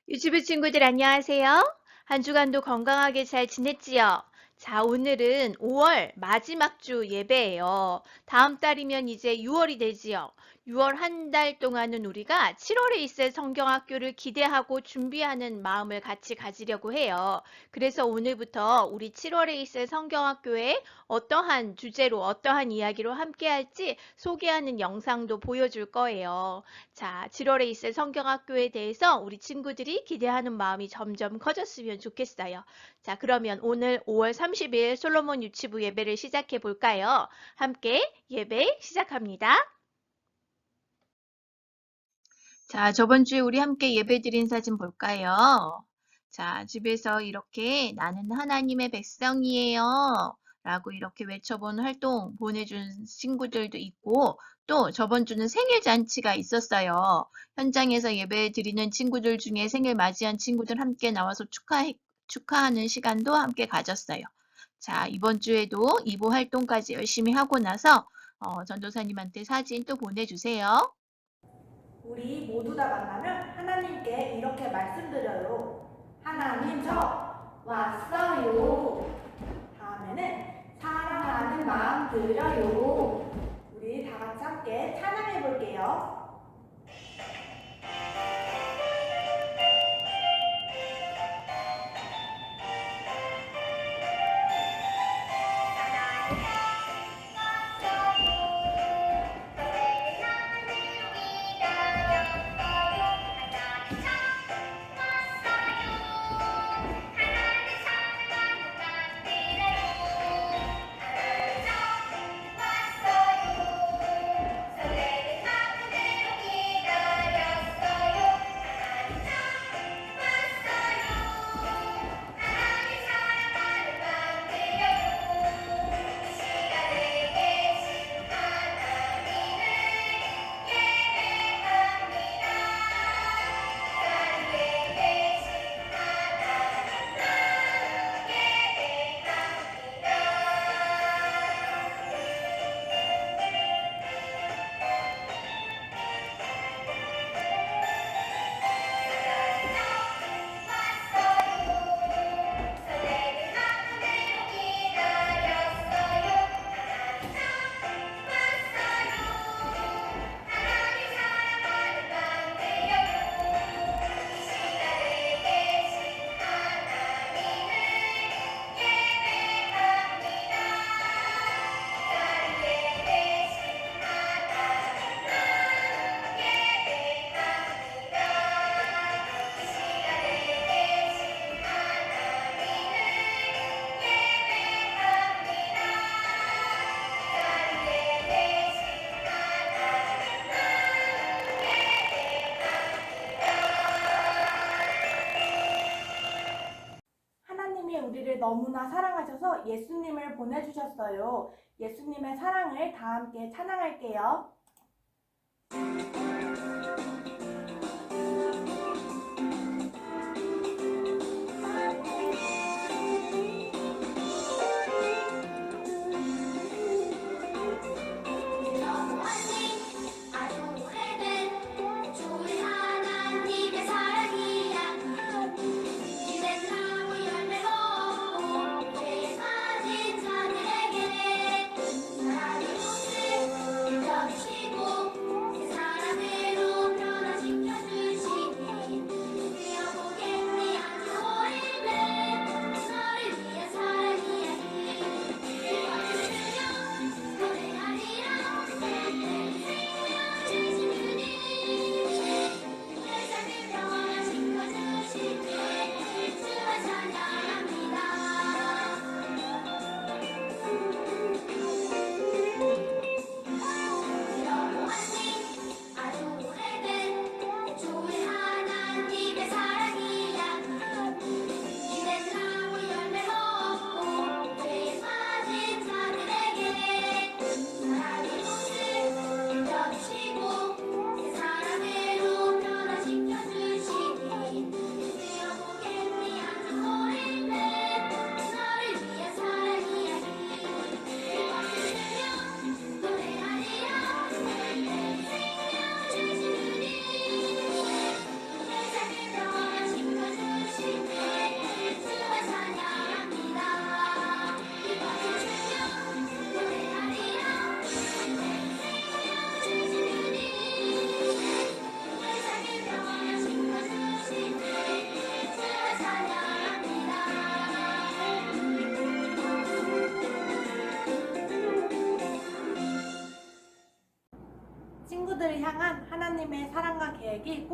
유치부 친구들 안녕하세요. 한 주간도 건강하게 잘 지냈지요? 자, 오늘은 5월 마지막 주 예배예요. 다음 달이면 이제 6월이 되지요. 6월 한 달 동안은 우리가 7월에 있을 성경학교를 기대하고 준비하는 마음을 같이 가지려고 해요. 그래서 오늘부터 우리 7월에 있을 성경학교에 어떠한 주제로 어떠한 이야기로 함께 할지 소개하는 영상도 보여줄 거예요. 자, 7월에 있을 성경학교에 대해서 우리 친구들이 기대하는 마음이 점점 커졌으면 좋겠어요. 자, 그러면 오늘 5월 30일 솔로몬 유치부 예배를 시작해 볼까요? 함께 예배 시작합니다. 자, 저번 주에 우리 함께 예배 드린 사진 볼까요? 자, 집에서 이렇게 나는 하나님의 백성이에요. 라고 이렇게 외쳐본 활동 보내준 친구들도 있고, 또 저번 주는 생일 잔치가 있었어요. 현장에서 예배 드리는 친구들 중에 생일 맞이한 친구들 함께 나와서 축하하는 시간도 함께 가졌어요. 자, 이번 주에도 이보 활동까지 열심히 하고 나서 전도사님한테 사진 또 보내주세요. 우리 모두 다 만나면 하나님께 이렇게 말씀드려요. 하나님 저 왔어요. 다음에는 사랑하는 마음 드려요. 우리 다 같이 함께 찬양해 볼게요. 하나님이 우리를 너무나 사랑하셔서 예수님을 보내주셨어요. 예수님의 사랑을 다 함께 찬양할게요. 아주 오래된 우리 하나님의 사랑이야. 이젠 나무 열매로 죄에 빠진 자들에게 사랑의 꽃을 여기시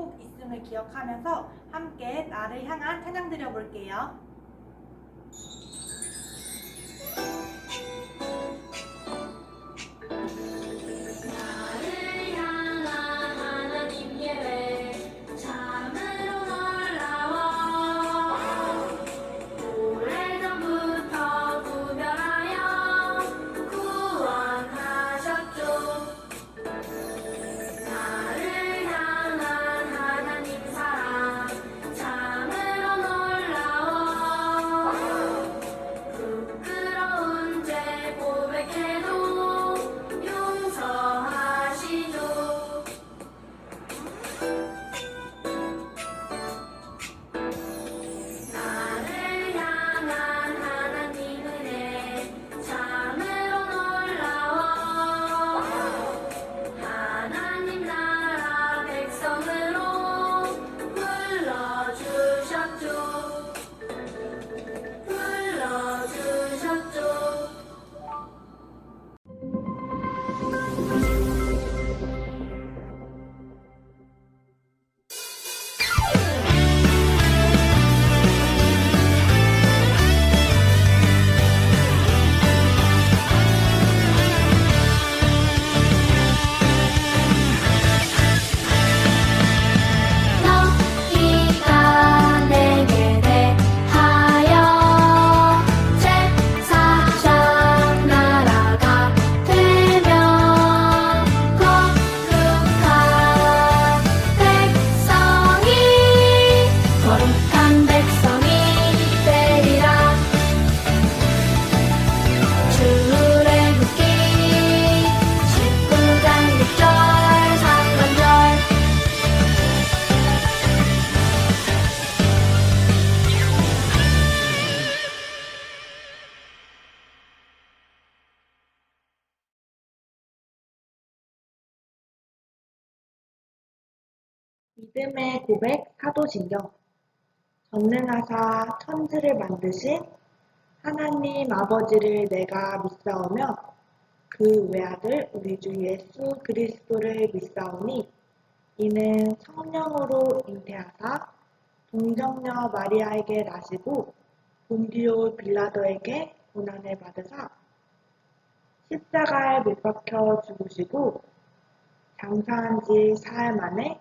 꼭 있음을 기억하면서 함께 나를 향한 찬양 드려볼게요. 나를 향한 하나님 예배 참으로 놀라워 오래전부터 구별하여 구원하셨죠. 나를 향한 하나님 사랑 참으로 놀라워 부끄러운 죄 고백해도 용서하시죠. 나를 향한 하나님 은혜 참으로 놀라워 하나님 나라 백성으로 불러주셨죠. 불러주셨죠. 너희가 내게 대하여 제사장 나라가 되면 거룩한 백성이 되리라. 출애굽기 19장 6절 상반절. 믿음의 고백 사도신경. 전능하사 천지를 만드신 하나님 아버지를 내가 믿사오며 그 외아들 우리 주 예수 그리스도를 믿사오니 이는 성령으로 잉태하사 동정녀 마리아에게 나시고 본디오 빌라도에게 고난을 받으사 십자가에 못 박혀 죽으시고 장사한 지 사흘 만에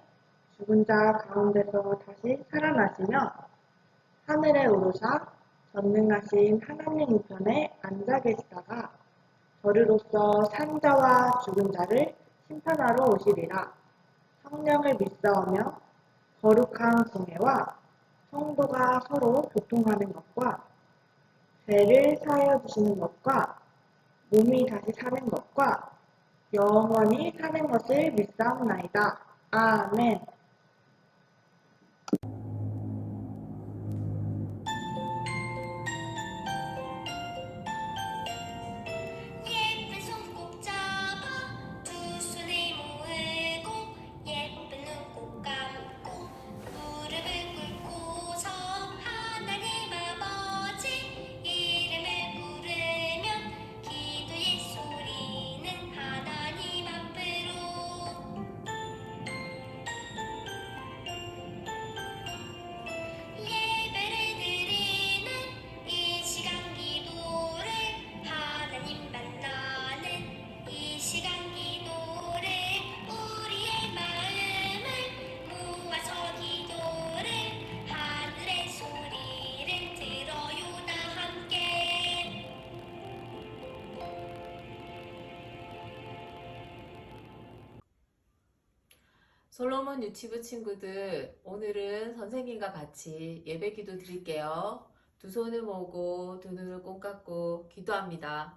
죽은 자 가운데서 다시 살아나시며 하늘에 오르사 전능하신 하나님 우편에 앉아 계시다가 저리로서 산 자와 죽은 자를 심판하러 오시리라. 성령을 믿사오며 거룩한 공예와 성도가 서로 교통하는 것과 죄를 사하여 주시는 것과 몸이 다시 사는 것과 영원히 사는 것을 믿사옵나이다. 아멘. 예쁜 손 꼭 잡아 두 손을 모으고 예쁜 눈 꼭 감고 무릎을 꿇고서 하나님 아버지 이름을 부르면 기도의 소리는 하나님 앞으로 예배를 드리는 이 시간 기도를 하나님 만나는 이 시간 기도를 우리의 마음을 모아서 기도를 하늘의 소리를 들어요 다 함께. 솔로몬 유치부 친구들, 오늘은 선생님과 같이 예배기도 드릴게요. 두 손을 모으고 두 눈을 꼭 감고 기도합니다.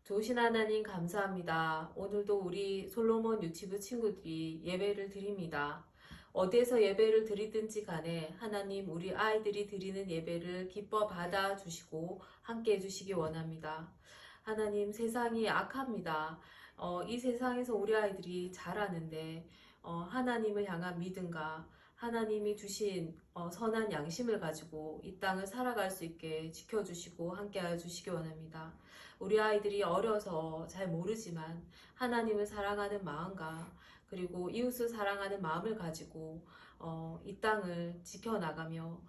좋으신 하나님 감사합니다. 오늘도 우리 솔로몬 유치부 친구들이 예배를 드립니다. 어디에서 예배를 드리든지 간에 하나님 우리 아이들이 드리는 예배를 기뻐 받아주시고 함께 해주시기 원합니다. 하나님 세상이 악합니다. 이 세상에서 우리 아이들이 자라는데 하나님을 향한 믿음과 하나님이 주신 선한 양심을 가지고 이 땅을 살아갈 수 있게 지켜주시고 함께하여 주시기 원합니다. 우리 아이들이 어려서 잘 모르지만 하나님을 사랑하는 마음과 그리고 이웃을 사랑하는 마음을 가지고 이 땅을 지켜나가며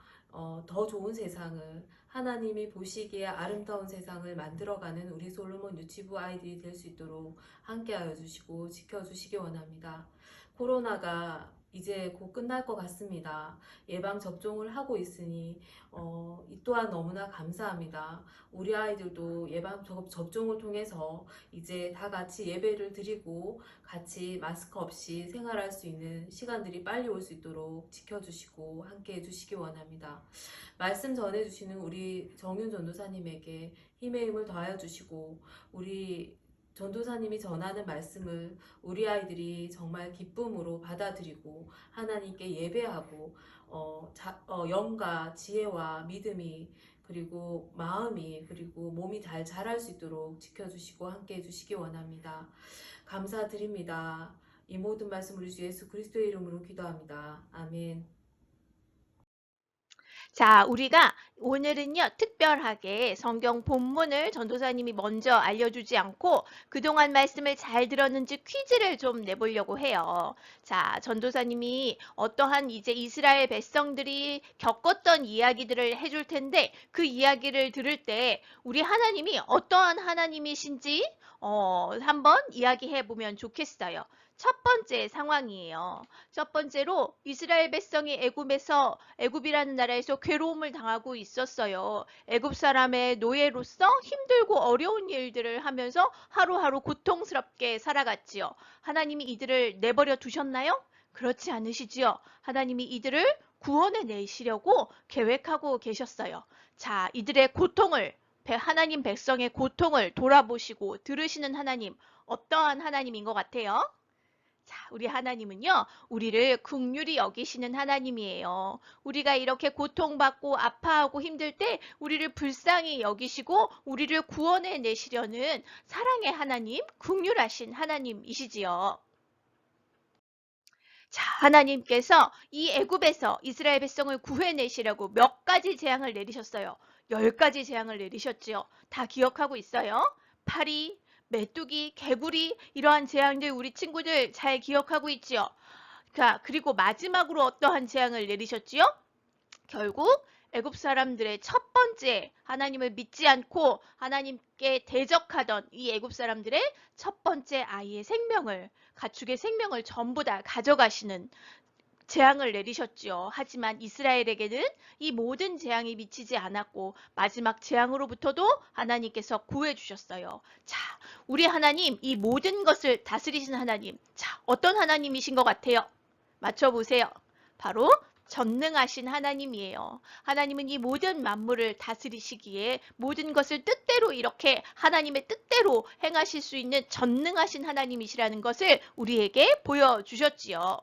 더 좋은 세상을, 하나님이 보시기에 아름다운 세상을 만들어가는 우리 솔로몬 유치부 아이들이 될 수 있도록 함께하여 주시고 지켜주시기 원합니다. 코로나가 이제 곧 끝날 것 같습니다. 예방 접종을 하고 있으니 이 또한 너무나 감사합니다. 우리 아이들도 예방 접종을 통해서 이제 다 같이 예배를 드리고 같이 마스크 없이 생활할 수 있는 시간들이 빨리 올 수 있도록 지켜주시고 함께 해주시기 원합니다. 말씀 전해주시는 우리 정윤 전도사님에게 힘의 힘을 더하여 주시고, 우리 전도사님이 전하는 말씀을 우리 아이들이 정말 기쁨으로 받아들이고 하나님께 예배하고 영과 지혜와 믿음이, 그리고 마음이, 그리고 몸이 잘 자랄 수 있도록 지켜주시고 함께 해주시기 원합니다. 감사드립니다. 이 모든 말씀 우리 주 예수 그리스도의 이름으로 기도합니다. 아멘. 자, 우리가 오늘은요, 특별하게 성경 본문을 전도사님이 먼저 알려주지 않고 그동안 말씀을 잘 들었는지 퀴즈를 좀 내보려고 해요. 자, 전도사님이 어떠한 이제 이스라엘 백성들이 겪었던 이야기들을 해줄 텐데 그 이야기를 들을 때 우리 하나님이 어떠한 하나님이신지 한번 이야기해 보면 좋겠어요. 첫 번째 상황이에요. 첫 번째로 이스라엘 백성이 애굽이라는 나라에서 괴로움을 당하고 있었어요. 애굽 사람의 노예로서 힘들고 어려운 일들을 하면서 하루하루 고통스럽게 살아갔지요. 하나님이 이들을 내버려 두셨나요? 그렇지 않으시지요. 하나님이 이들을 구원해 내시려고 계획하고 계셨어요. 자, 이들의 고통을, 하나님 백성의 고통을 돌아보시고 들으시는 하나님, 어떠한 하나님인 것 같아요? 자, 우리 하나님은요, 우리를 긍휼히 여기시는 하나님이에요. 우리가 이렇게 고통받고 아파하고 힘들 때 우리를 불쌍히 여기시고 우리를 구원해 내시려는 사랑의 하나님, 긍휼하신 하나님이시지요. 자, 하나님께서 이 애굽에서 이스라엘 백성을 구해내시려고 몇 가지 재앙을 내리셨어요. 10가지 재앙을 내리셨지요. 다 기억하고 있어요? 파리, 메뚜기, 개구리, 이러한 재앙들 우리 친구들 잘 기억하고 있지요? 자, 그리고 마지막으로 어떠한 재앙을 내리셨지요? 결국 애굽 사람들의 첫 번째, 하나님을 믿지 않고 하나님께 대적하던 이 애굽 사람들의 첫 번째 아이의 생명을, 가축의 생명을 전부 다 가져가시는 재앙을 내리셨지요. 하지만 이스라엘에게는 이 모든 재앙이 미치지 않았고 마지막 재앙으로부터도 하나님께서 구해주셨어요. 자, 우리 하나님, 이 모든 것을 다스리신 하나님, 자, 어떤 하나님이신 것 같아요? 맞춰보세요. 바로 전능하신 하나님이에요. 하나님은 이 모든 만물을 다스리시기에 모든 것을 뜻대로 이렇게 하나님의 뜻대로 행하실 수 있는 전능하신 하나님이시라는 것을 우리에게 보여주셨지요.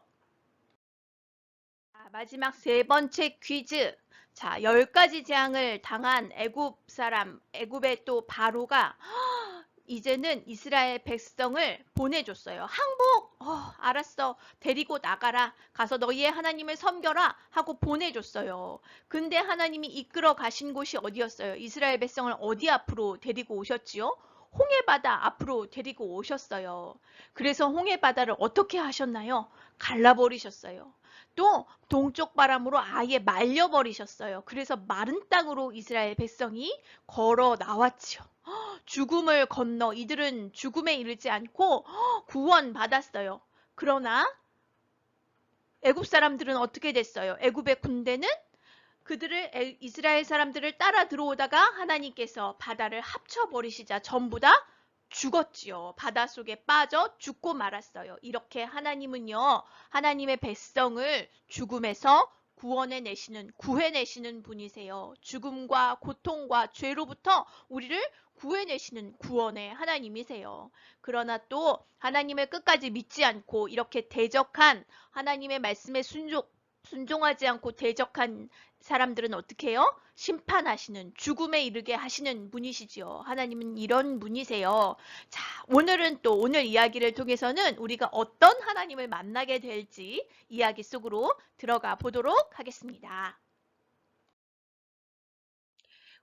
마지막 세 번째 퀴즈. 자, 10가지 재앙을 당한 애굽 사람, 애굽의 또 바로가 이제는 이스라엘 백성을 보내줬어요. 항복! 알았어. 데리고 나가라. 가서 너희의 하나님을 섬겨라. 하고 보내줬어요. 근데 하나님이 이끌어 가신 곳이 어디였어요? 이스라엘 백성을 어디 앞으로 데리고 오셨지요? 홍해바다 앞으로 데리고 오셨어요. 그래서 홍해바다를 어떻게 하셨나요? 갈라버리셨어요. 또 동쪽 바람으로 아예 말려버리셨어요. 그래서 마른 땅으로 이스라엘 백성이 걸어 나왔지요. 죽음을 건너 이들은 죽음에 이르지 않고 구원받았어요. 그러나 애굽 사람들은 어떻게 됐어요? 애굽의 군대는 그들을 이스라엘 사람들을 따라 들어오다가 하나님께서 바다를 합쳐버리시자 전부 다 죽었지요. 바닷속에 빠져 죽고 말았어요. 이렇게 하나님은요, 하나님의 백성을 죽음에서 구해내시는 분이세요. 죽음과 고통과 죄로부터 우리를 구해내시는 구원의 하나님이세요. 그러나 또 하나님을 끝까지 믿지 않고 이렇게 대적한 하나님의 말씀에 순종하지 않고 대적한 사람들은 어떻게 해요? 심판하시는, 죽음에 이르게 하시는 분이시지요. 하나님은 이런 분이세요. 자, 오늘 이야기를 통해서는 우리가 어떤 하나님을 만나게 될지 이야기 속으로 들어가 보도록 하겠습니다.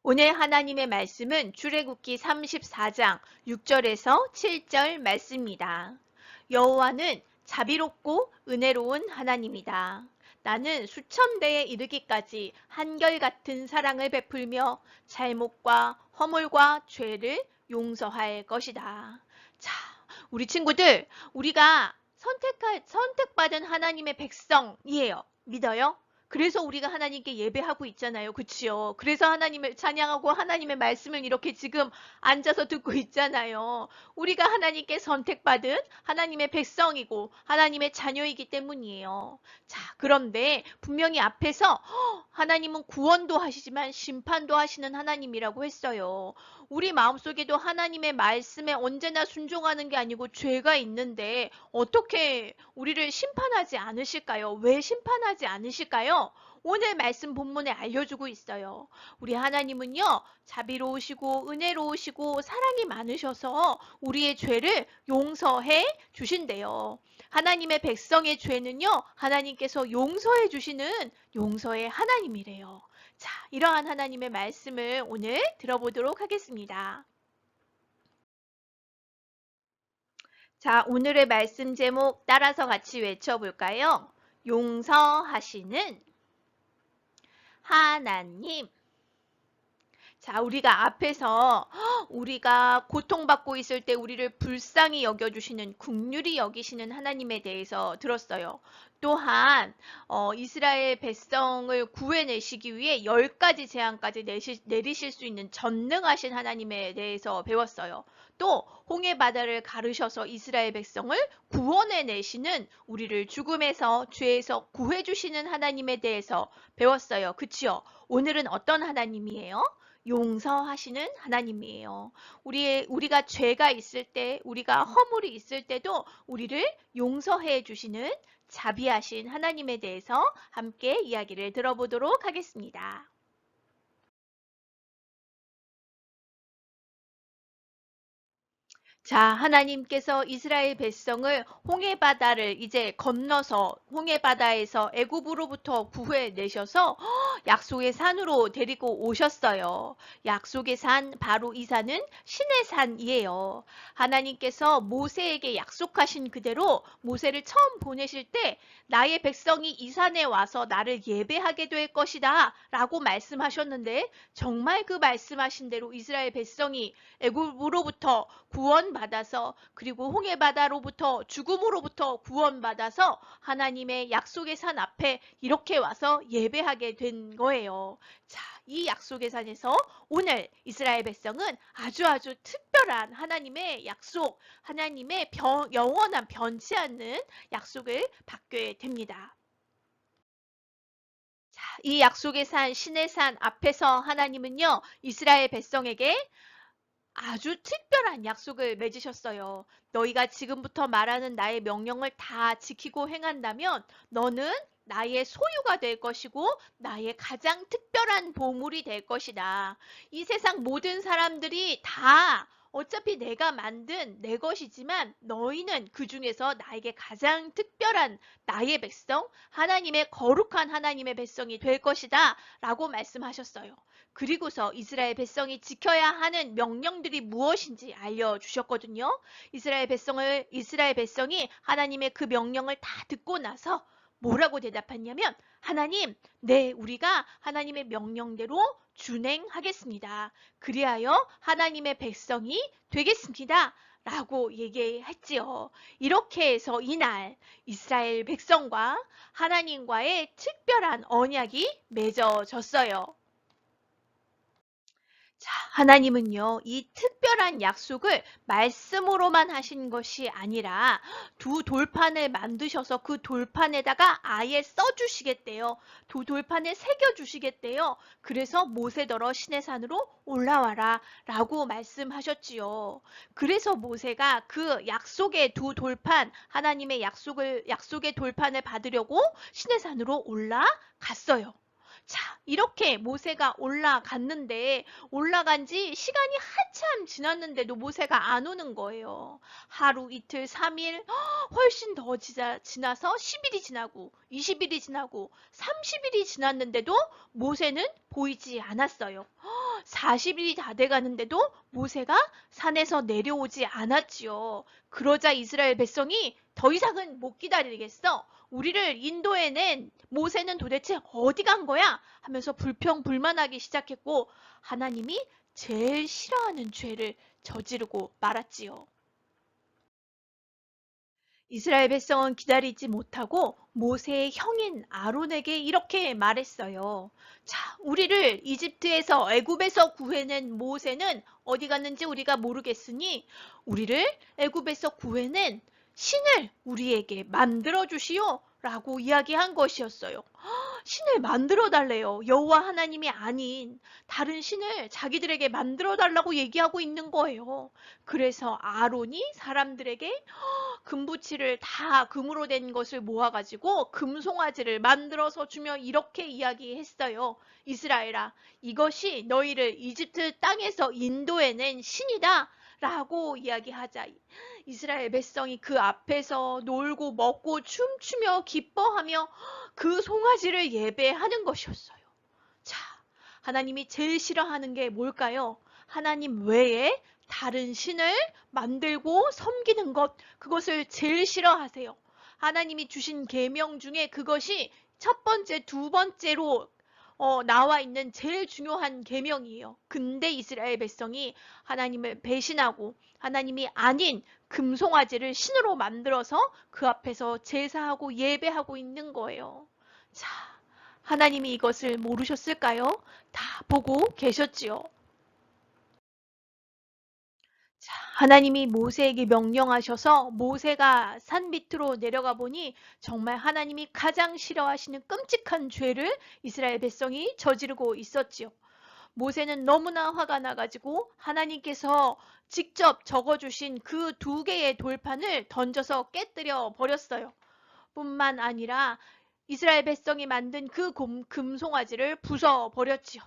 오늘 하나님의 말씀은 출애굽기 34장 6절에서 7절 말씀입니다. 여호와는 자비롭고 은혜로운 하나님이다. 나는 수천 대에 이르기까지 한결같은 사랑을 베풀며 잘못과 허물과 죄를 용서할 것이다. 자, 우리 친구들, 우리가 선택받은 하나님의 백성이에요. 믿어요? 그래서 우리가 하나님께 예배하고 있잖아요. 그치요? 그래서 하나님을 찬양하고 하나님의 말씀을 이렇게 지금 앉아서 듣고 있잖아요. 우리가 하나님께 선택받은 하나님의 백성이고 하나님의 자녀이기 때문이에요. 자, 그런데 분명히 앞에서 하나님은 구원도 하시지만 심판도 하시는 하나님이라고 했어요. 우리 마음속에도 하나님의 말씀에 언제나 순종하는 게 아니고 죄가 있는데 어떻게 우리를 심판하지 않으실까요? 왜 심판하지 않으실까요? 오늘 말씀 본문에 알려주고 있어요. 우리 하나님은요, 자비로우시고 은혜로우시고 사랑이 많으셔서 우리의 죄를 용서해 주신대요. 하나님의 백성의 죄는요, 하나님께서 용서해 주시는 용서의 하나님이래요. 자, 이러한 하나님의 말씀을 오늘 들어보도록 하겠습니다. 자, 오늘의 말씀 제목 따라서 같이 외쳐볼까요? 용서하시는 하나님. 자, 우리가 앞에서 우리가 고통받고 있을 때 우리를 불쌍히 여겨주시는 긍휼히 여기시는 하나님에 대해서 들었어요. 또한 이스라엘 백성을 구해내시기 위해 10가지 재앙까지 내리실 수 있는 전능하신 하나님에 대해서 배웠어요. 또 홍해 바다를 가르셔서 이스라엘 백성을 구원해내시는 우리를 죽음에서 죄에서 구해주시는 하나님에 대해서 배웠어요. 그치요? 오늘은 어떤 하나님이에요? 용서하시는 하나님이에요. 우리가 죄가 있을 때, 우리가 허물이 있을 때도 우리를 용서해 주시는 자비하신 하나님에 대해서 함께 이야기를 들어보도록 하겠습니다. 자, 하나님께서 이스라엘 백성을 홍해바다를 이제 건너서 홍해바다에서 애굽으로부터 구해내셔서 약속의 산으로 데리고 오셨어요. 약속의 산, 바로 이 산은 신의 산이에요. 하나님께서 모세에게 약속하신 그대로 모세를 처음 보내실 때 나의 백성이 이 산에 와서 나를 예배하게 될 것이다 라고 말씀하셨는데 정말 그 말씀하신 대로 이스라엘 백성이 애굽으로부터 구원받아서 그리고 홍해바다로부터 죽음으로부터 구원받아서 하나님의 약속의 산 앞에 이렇게 와서 예배하게 된 거예요. 자, 이 약속의 산에서 오늘 이스라엘 백성은 아주 특별한 하나님의 약속, 하나님의 영원한 변치 않는 약속을 받게 됩니다. 자, 이 약속의 산, 신의 산 앞에서 하나님은요, 이스라엘 백성에게 아주 특별한 약속을 맺으셨어요. 너희가 지금부터 말하는 나의 명령을 다 지키고 행한다면 너는 나의 소유가 될 것이고 나의 가장 특별한 보물이 될 것이다. 이 세상 모든 사람들이 다 어차피 내가 만든 내 것이지만 너희는 그 중에서 나에게 가장 특별한 나의 백성, 하나님의 거룩한 하나님의 백성이 될 것이다 라고 말씀하셨어요. 그리고서 이스라엘 백성이 지켜야 하는 명령들이 무엇인지 알려주셨거든요. 이스라엘 백성이 하나님의 그 명령을 다 듣고 나서 뭐라고 대답했냐면 하나님, 네, 우리가 하나님의 명령대로 준행하겠습니다. 그리하여 하나님의 백성이 되겠습니다. 라고 얘기했지요. 이렇게 해서 이날 이스라엘 백성과 하나님과의 특별한 언약이 맺어졌어요. 자, 하나님은요, 이 특별한 약속을 말씀으로만 하신 것이 아니라 두 돌판을 만드셔서 그 돌판에다가 아예 써주시겠대요. 두 돌판에 새겨주시겠대요. 그래서 모세더러 시내산으로 올라와라 라고 말씀하셨지요. 그래서 모세가 그 약속의 두 돌판, 하나님의 약속의 돌판을 받으려고 시내산으로 올라갔어요. 자, 이렇게 모세가 올라갔는데 올라간 지 시간이 한참 지났는데도 모세가 안 오는 거예요. 하루, 이틀, 3일, 훨씬 더 지나서 10일이 지나고 20일이 지나고 30일이 지났는데도 모세는 보이지 않았어요. 40일이 다 돼가는데도 모세가 산에서 내려오지 않았지요. 그러자 이스라엘 백성이 더 이상은 못 기다리겠어. 우리를 인도해낸 모세는 도대체 어디 간 거야? 하면서 불평불만하기 시작했고 하나님이 제일 싫어하는 죄를 저지르고 말았지요. 이스라엘 백성은 기다리지 못하고 모세의 형인 아론에게 이렇게 말했어요. 자, 우리를 이집트에서 애굽에서 구해낸 모세는 어디 갔는지 우리가 모르겠으니 우리를 애굽에서 구해낸 신을 우리에게 만들어 주시오 라고 이야기한 것이었어요. 신을 만들어 달래요. 여호와 하나님이 아닌 다른 신을 자기들에게 만들어 달라고 얘기하고 있는 거예요. 그래서 아론이 사람들에게 금부치를 다 금으로 된 것을 모아가지고 금송아지를 만들어서 주며 이렇게 이야기했어요. 이스라엘아, 이것이 너희를 이집트 땅에서 인도해낸 신이다. 라고 이야기하자 이스라엘 백성이 그 앞에서 놀고 먹고 춤추며 기뻐하며 그 송아지를 예배하는 것이었어요. 자, 하나님이 제일 싫어하는 게 뭘까요? 하나님 외에 다른 신을 만들고 섬기는 것, 그것을 제일 싫어하세요. 하나님이 주신 계명 중에 그것이 첫 번째, 두 번째로 나와 있는 제일 중요한 계명이에요. 근데 이스라엘 백성이 하나님을 배신하고 하나님이 아닌 금송아지를 신으로 만들어서 그 앞에서 제사하고 예배하고 있는 거예요. 자, 하나님이 이것을 모르셨을까요? 다 보고 계셨지요. 자, 하나님이 모세에게 명령하셔서 모세가 산 밑으로 내려가 보니 정말 하나님이 가장 싫어하시는 끔찍한 죄를 이스라엘 백성이 저지르고 있었지요. 모세는 너무나 화가 나가지고 하나님께서 직접 적어주신 그 2개의 돌판을 던져서 깨뜨려 버렸어요. 뿐만 아니라 이스라엘 백성이 만든 그 금송아지를 부숴 버렸지요.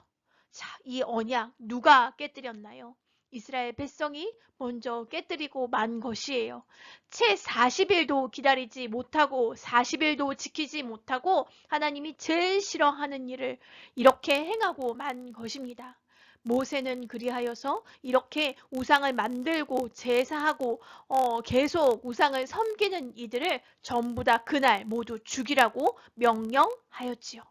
자, 이 언약 누가 깨뜨렸나요? 이스라엘 백성이 먼저 깨뜨리고 만 것이에요. 채 40일도 기다리지 못하고 40일도 지키지 못하고 하나님이 제일 싫어하는 일을 이렇게 행하고 만 것입니다. 모세는 그리하여서 이렇게 우상을 만들고 제사하고 계속 우상을 섬기는 이들을 전부 다 그날 모두 죽이라고 명령하였지요.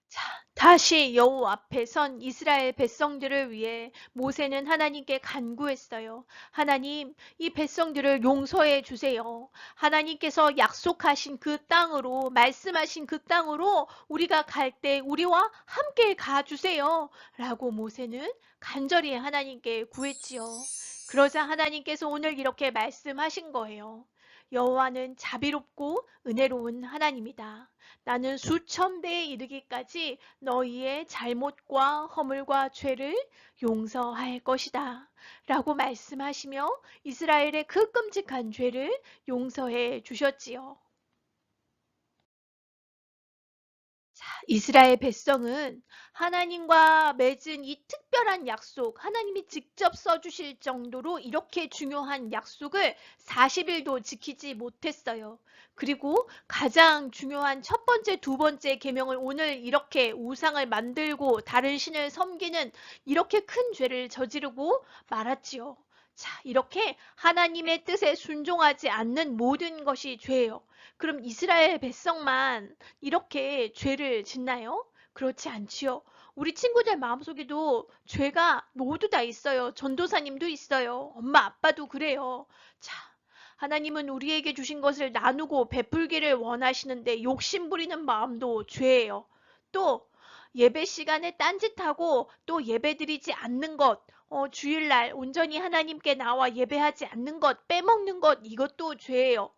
자, 다시 여호와 앞에 선 이스라엘 백성들을 위해 모세는 하나님께 간구했어요. 하나님, 이 백성들을 용서해 주세요. 하나님께서 약속하신 그 땅으로, 말씀하신 그 땅으로 우리가 갈 때 우리와 함께 가주세요. 라고 모세는 간절히 하나님께 구했지요. 그러자 하나님께서 오늘 이렇게 말씀하신 거예요. 여호와는 자비롭고 은혜로운 하나님이다. 나는 수천 배에 이르기까지 너희의 잘못과 허물과 죄를 용서할 것이다. 라고 말씀하시며 이스라엘의 그 끔찍한 죄를 용서해 주셨지요. 자, 이스라엘 백성은 하나님과 맺은 이 특별한 약속, 하나님이 직접 써주실 정도로 이렇게 중요한 약속을 40일도 지키지 못했어요. 그리고 가장 중요한 첫 번째, 두 번째 계명을 오늘 이렇게 우상을 만들고 다른 신을 섬기는 이렇게 큰 죄를 저지르고 말았지요. 자, 이렇게 하나님의 뜻에 순종하지 않는 모든 것이 죄예요. 그럼 이스라엘 백성만 이렇게 죄를 짓나요? 그렇지 않지요. 우리 친구들 마음속에도 죄가 모두 다 있어요. 전도사님도 있어요. 엄마, 아빠도 그래요. 자, 하나님은 우리에게 주신 것을 나누고 베풀기를 원하시는데 욕심부리는 마음도 죄예요. 또 예배 시간에 딴짓하고 또 예배드리지 않는 것, 주일날 온전히 하나님께 나와 예배하지 않는 것, 빼먹는 것, 이것도 죄예요.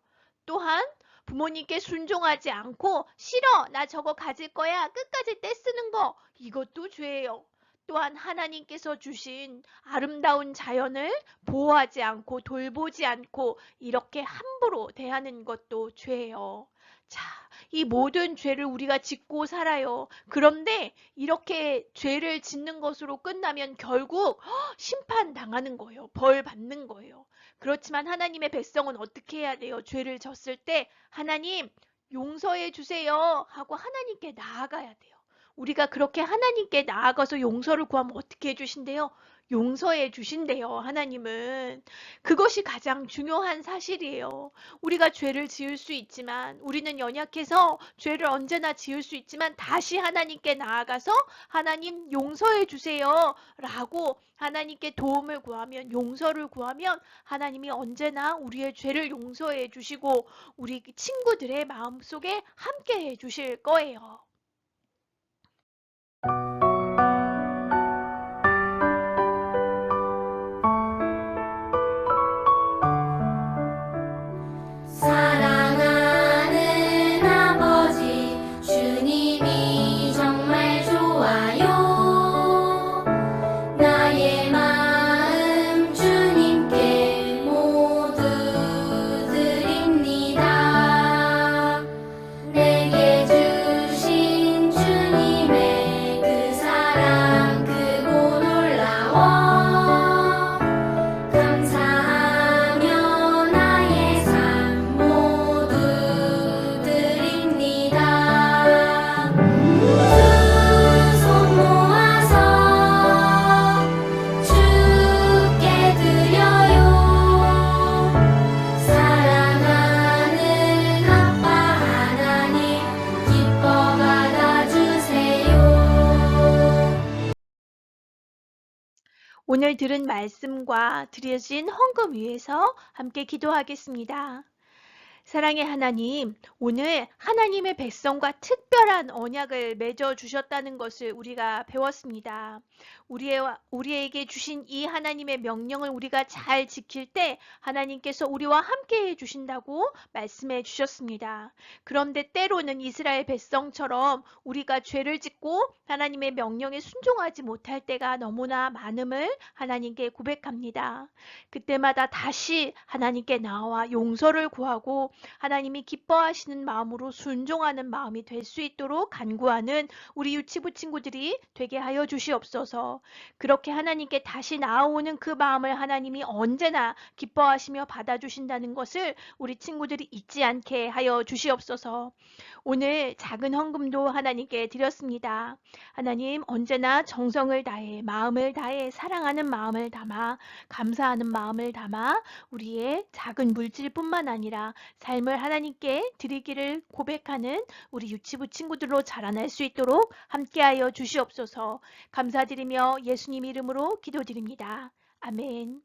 또한 부모님께 순종하지 않고 싫어 나 저거 가질 거야 끝까지 떼쓰는 거 이것도 죄예요. 또한 하나님께서 주신 아름다운 자연을 보호하지 않고 돌보지 않고 이렇게 함부로 대하는 것도 죄예요. 자, 이 모든 죄를 우리가 짓고 살아요. 그런데 이렇게 죄를 짓는 것으로 끝나면 결국 심판당하는 거예요. 벌 받는 거예요. 그렇지만 하나님의 백성은 어떻게 해야 돼요? 죄를 졌을 때 하나님 용서해 주세요 하고 하나님께 나아가야 돼요. 우리가 그렇게 하나님께 나아가서 용서를 구하면 어떻게 해주신대요? 용서해 주신대요, 하나님은. 그것이 가장 중요한 사실이에요. 우리가 죄를 지을 수 있지만, 우리는 연약해서 죄를 언제나 지을 수 있지만, 다시 하나님께 나아가서 하나님 용서해 주세요 라고 하나님께 도움을 구하면, 용서를 구하면 하나님이 언제나 우리의 죄를 용서해 주시고 우리 친구들의 마음속에 함께 해 주실 거예요. 사랑하는 아버지 주님이 정말 좋아요. 나의 마음 주님께 모두 드립니다. 내게 주신 주님의 그 사랑 크고 놀라워 감사하며 나의 삶 모두 드립니다. 두 손 모아서 주께 드려요. 사랑하는 아빠 하나님 기뻐 받아주세요. 오늘 들은 말씀과 드려진 헌금 위해서 함께 기도하겠습니다. 사랑의 하나님, 오늘 하나님의 백성과 특별한 언약을 맺어 주셨다는 것을 우리가 배웠습니다. 우리에게 주신 이 하나님의 명령을 우리가 잘 지킬 때 하나님께서 우리와 함께 해 주신다고 말씀해 주셨습니다. 그런데 때로는 이스라엘 백성처럼 우리가 죄를 짓고 하나님의 명령에 순종하지 못할 때가 너무나 많음을 하나님께 고백합니다. 그때마다 다시 하나님께 나와 용서를 구하고 하나님이 기뻐하시는 마음으로 순종하는 마음이 될 수 있도록 간구하는 우리 유치부 친구들이 되게 하여 주시옵소서. 그렇게 하나님께 다시 나아오는 그 마음을 하나님이 언제나 기뻐하시며 받아주신다는 것을 우리 친구들이 잊지 않게 하여 주시옵소서. 오늘 작은 헌금도 하나님께 드렸습니다. 하나님, 언제나 정성을 다해 마음을 다해 사랑하는 마음을 담아 감사하는 마음을 담아 우리의 작은 물질뿐만 아니라 삶을 하나님께 드리기를 고백하는 우리 유치부 친구들로 자라날 수 있도록 함께하여 주시옵소서. 감사드리며 예수님 이름으로 기도드립니다. 아멘.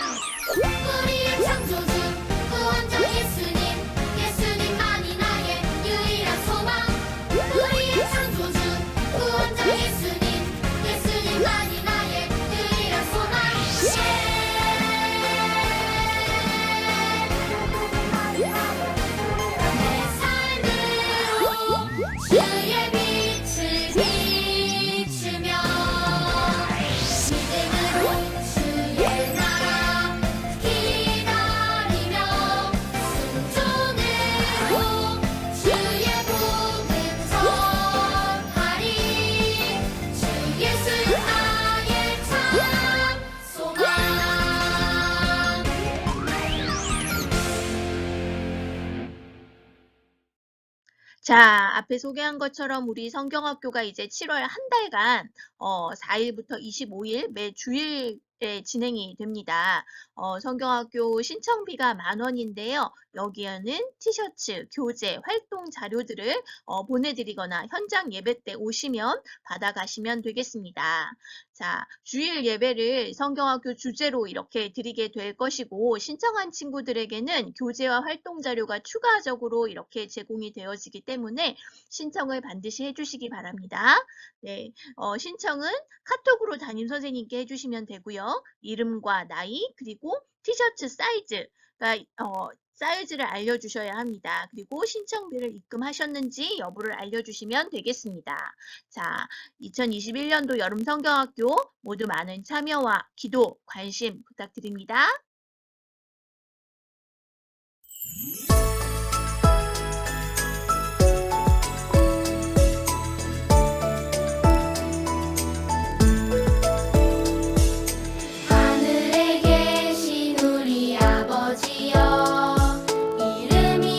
우리의 창조주 구원자 예수님 예수님만이 나의 유일한 소망. 우리의 창조주 구원자 예수님 예수님만이 나의 유일한 소망. 내 삶으로 주의 빛을 비추며 믿음으로 주의 나라 기다리며 순종으로 주의 복음 전하리. 주 예수 나의 참 소망. 자, 앞에 소개한 것처럼 우리 성경학교가 이제 7월 한 달간 4일부터 25일 매 주일에 진행이 됩니다. 성경학교 신청비가 10,000원인데요. 여기에는 티셔츠, 교재, 활동 자료들을 보내드리거나 현장 예배 때 오시면 받아가시면 되겠습니다. 자, 주일 예배를 성경학교 주제로 이렇게 드리게 될 것이고 신청한 친구들에게는 교재와 활동 자료가 추가적으로 이렇게 제공이 되어지기 때문에 신청을 반드시 해주시기 바랍니다. 네, 신청은 카톡으로 담임 선생님께 해주시면 되고요. 이름과 나이 그리고 티셔츠 사이즈를 알려주셔야 합니다. 그리고 신청비를 입금하셨는지 여부를 알려주시면 되겠습니다. 자, 2021년도 여름 성경학교 모두 많은 참여와 기도, 관심 부탁드립니다. 하늘에 계신 우리 아버지여 이름이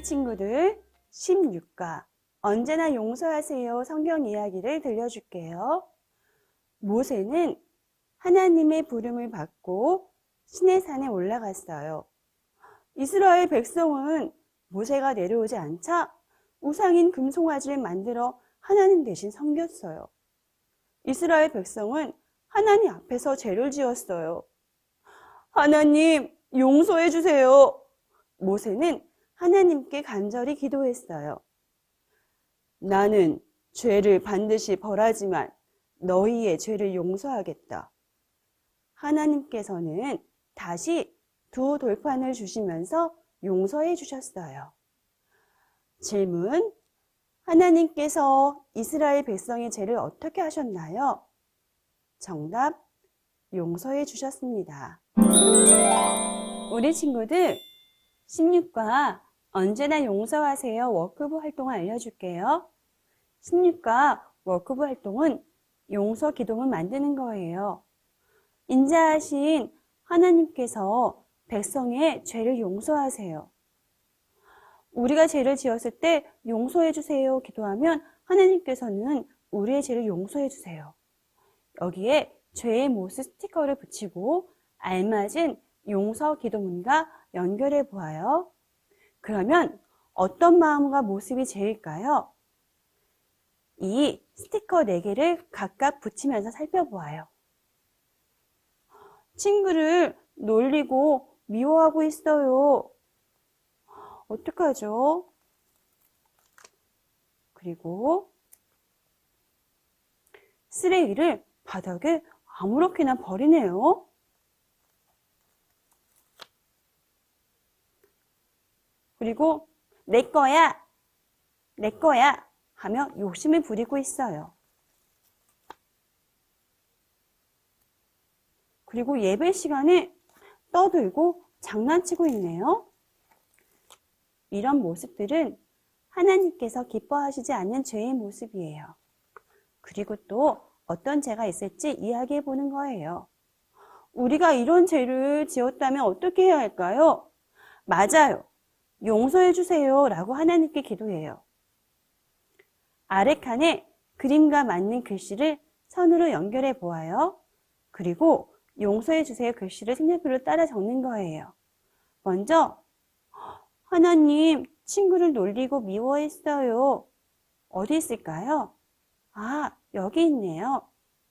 우리 친구들 16과 언제나 용서하세요 성경 이야기를 들려줄게요. 모세는 하나님의 부름을 받고 시내산에 올라갔어요. 이스라엘 백성은 모세가 내려오지 않자 우상인 금송아지를 만들어 하나님 대신 섬겼어요. 이스라엘 백성은 하나님 앞에서 죄를 지었어요. 하나님, 용서해 주세요. 모세는 하나님께 간절히 기도했어요. 나는 죄를 반드시 벌하지만 너희의 죄를 용서하겠다. 하나님께서는 다시 두 돌판을 주시면서 용서해 주셨어요. 질문: 하나님께서 이스라엘 백성의 죄를 어떻게 하셨나요? 정답: 용서해 주셨습니다. 우리 친구들 16과 언제나 용서하세요 워크북 활동을 알려줄게요. 16과 워크북 활동은 용서 기둥을 만드는 거예요. 인자하신 하나님께서 백성의 죄를 용서하세요. 우리가 죄를 지었을 때 용서해 주세요 기도하면 하나님께서는 우리의 죄를 용서해 주세요. 여기에 죄의 모습 스티커를 붙이고 알맞은 용서 기도문과 연결해 보아요. 그러면 어떤 마음과 모습이 제일까요? 이 스티커 4개를 각각 붙이면서 살펴보아요. 친구를 놀리고 미워하고 있어요. 어떡하죠? 그리고 쓰레기를 바닥에 아무렇게나 버리네요. 그리고 내 거야, 내 거야 하며 욕심을 부리고 있어요. 그리고 예배 시간에 떠들고 장난치고 있네요. 이런 모습들은 하나님께서 기뻐하시지 않는 죄의 모습이에요. 그리고 또 어떤 죄가 있을지 이야기해 보는 거예요. 우리가 이런 죄를 지었다면 어떻게 해야 할까요? 맞아요. 용서해 주세요 라고 하나님께 기도해요. 아래 칸에 그림과 맞는 글씨를 선으로 연결해 보아요. 그리고 용서해 주세요 글씨를 색연필로 따라 적는 거예요. 먼저 하나님, 친구를 놀리고 미워했어요. 어디 있을까요? 아, 여기 있네요.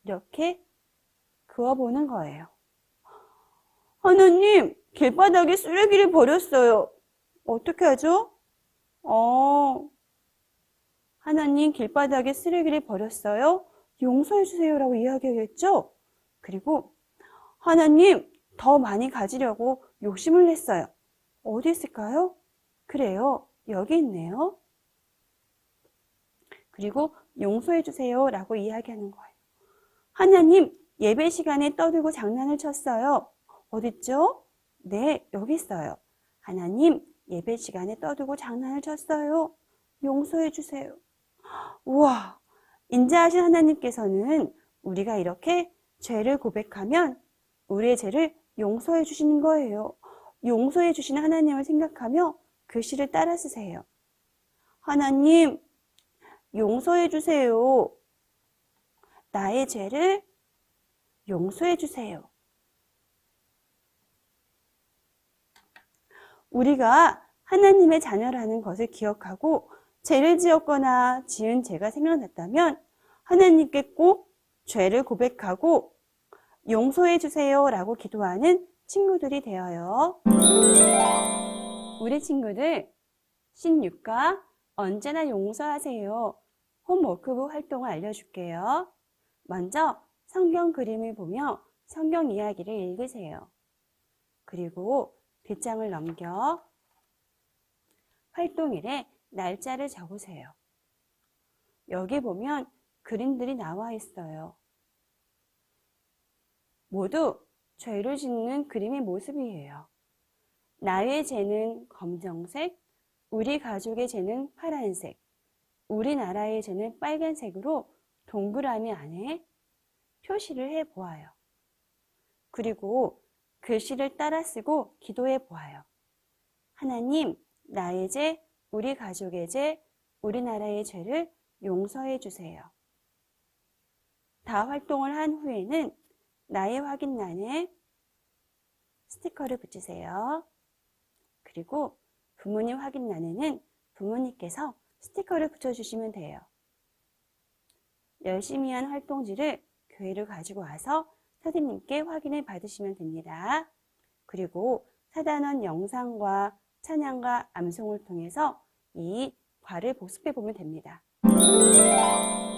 이렇게 그어보는 거예요. 하나님, 길바닥에 쓰레기를 버렸어요. 어떻게 하죠? 하나님, 길바닥에 쓰레기를 버렸어요. 용서해 주세요 라고 이야기하겠죠? 그리고 하나님, 더 많이 가지려고 욕심을 냈어요. 어디 있을까요? 그래요. 여기 있네요. 그리고 용서해 주세요 라고 이야기하는 거예요. 하나님, 예배 시간에 떠들고 장난을 쳤어요. 어딨죠? 네, 여기 있어요. 하나님, 예배 시간에 떠들고 장난을 쳤어요. 용서해 주세요. 우와, 인자하신 하나님께서는 우리가 이렇게 죄를 고백하면 우리의 죄를 용서해 주시는 거예요. 용서해 주시는 하나님을 생각하며 글씨를 따라 쓰세요. 하나님, 용서해 주세요. 나의 죄를 용서해 주세요. 우리가 하나님의 자녀라는 것을 기억하고 죄를 지었거나 지은 죄가 생각났다면 하나님께 꼭 죄를 고백하고 용서해 주세요 라고 기도하는 친구들이 되어요. 우리 친구들 16과 언제나 용서하세요 홈워크북 활동을 알려줄게요. 먼저 성경 그림을 보며 성경 이야기를 읽으세요. 그리고 뒷장을 넘겨 활동일에 날짜를 적으세요. 여기 보면 그림들이 나와 있어요. 모두 죄를 짓는 그림의 모습이에요. 나의 죄는 검정색, 우리 가족의 죄는 파란색, 우리나라의 죄는 빨간색으로 동그라미 안에 표시를 해 보아요. 그리고 글씨를 따라 쓰고 기도해 보아요. 하나님, 나의 죄 우리 가족의 죄, 우리나라의 죄를 용서해 주세요. 다 활동을 한 후에는 나의 확인란에 스티커를 붙이세요. 그리고 부모님 확인란에는 부모님께서 스티커를 붙여주시면 돼요. 열심히 한 활동지를 교회로 가지고 와서 선생님께 확인을 받으시면 됩니다. 그리고 사단원 영상과 찬양과 암송을 통해서 이 과를 복습해 보면 됩니다.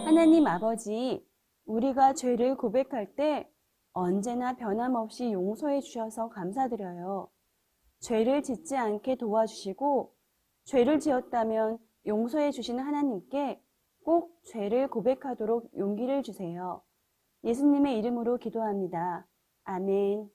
하나님 아버지, 우리가 죄를 고백할 때 언제나 변함없이 용서해 주셔서 감사드려요. 죄를 짓지 않게 도와주시고 죄를 지었다면 용서해 주시는 하나님께 꼭 죄를 고백하도록 용기를 주세요. 예수님의 이름으로 기도합니다. 아멘.